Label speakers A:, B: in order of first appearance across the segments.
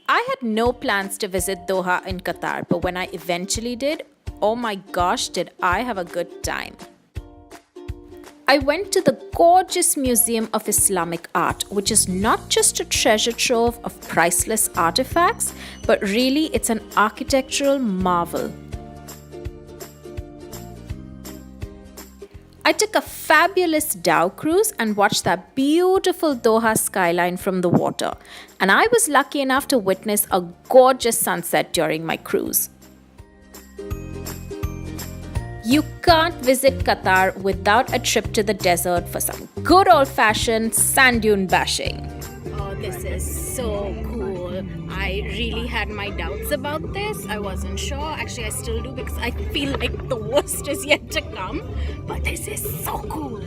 A: I had no plans to visit Doha in Qatar, but when I eventually did, oh my gosh, did I have a good time. I went to the gorgeous Museum of Islamic Art, which is not just a treasure trove of priceless artifacts, but really it's an architectural marvel. I took a fabulous dhow cruise and watched that beautiful Doha skyline from the water, and I was lucky enough to witness a gorgeous sunset during my cruise. You can't visit Qatar without a trip to the desert for some good old-fashioned sand dune bashing. Oh, this is so cool. I really had my doubts about this. I wasn't sure. Actually, I still do because I feel like the worst is yet to come. But this is so cool.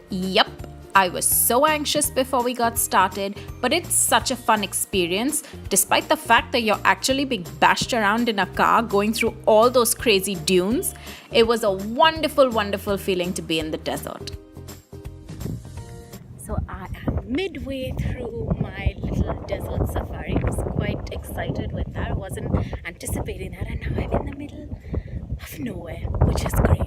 A: Yup. I was so anxious before we got started, but it's such a fun experience, despite the fact that you're actually being bashed around in a car going through all those crazy dunes. It was a wonderful, wonderful feeling to be in the desert. So I am midway through my little desert safari. I was quite excited with that. I wasn't anticipating that, and now I'm in the middle of nowhere, which is great.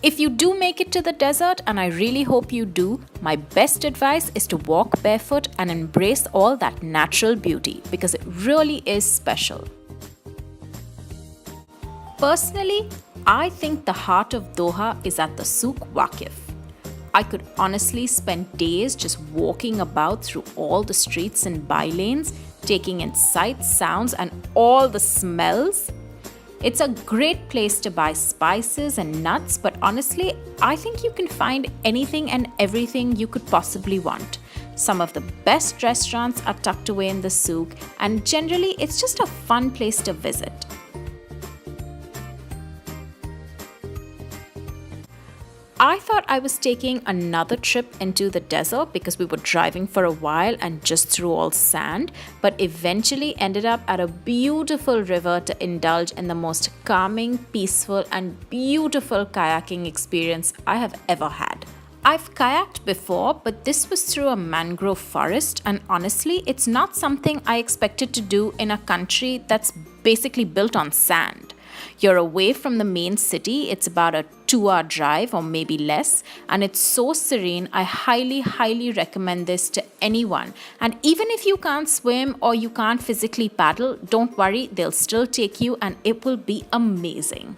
A: If you do make it to the desert, and I really hope you do, my best advice is to walk barefoot and embrace all that natural beauty because it really is special. Personally, I think the heart of Doha is at the Souq Waqif. I could honestly spend days just walking about through all the streets and bylanes, taking in sights, sounds, and all the smells. It's a great place to buy spices and nuts, but honestly, I think you can find anything and everything you could possibly want. Some of the best restaurants are tucked away in the souk, and generally, it's just a fun place to visit. I thought I was taking another trip into the desert because we were driving for a while and just through all sand, but eventually ended up at a beautiful river to indulge in the most calming, peaceful, and beautiful kayaking experience I have ever had. I've kayaked before, but this was through a mangrove forest, and honestly, it's not something I expected to do in a country that's basically built on sand. You're away from the main city, it's about a 2-hour drive or maybe less, and it's so serene. I highly recommend this to anyone. And even if you can't swim or you can't physically paddle, don't worry, they'll still take you and it will be amazing.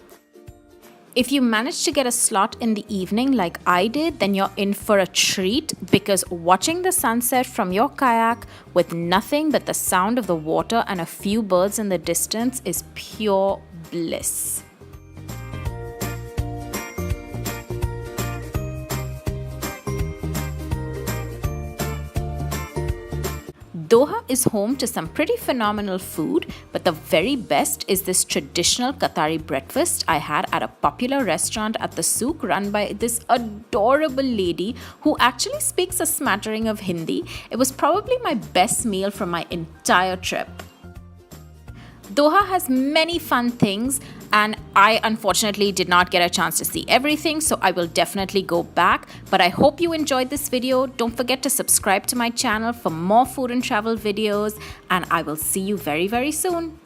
A: If you manage to get a slot in the evening like I did, then you're in for a treat because watching the sunset from your kayak with nothing but the sound of the water and a few birds in the distance is pure bliss. Doha is home to some pretty phenomenal food, but the very best is this traditional Qatari breakfast I had at a popular restaurant at the Souq run by this adorable lady who actually speaks a smattering of Hindi. It was probably my best meal from my entire trip. Doha has many fun things, and I unfortunately did not get a chance to see everything, so I will definitely go back. But I hope you enjoyed this video. Don't forget to subscribe to my channel for more food and travel videos, and I will see you very soon.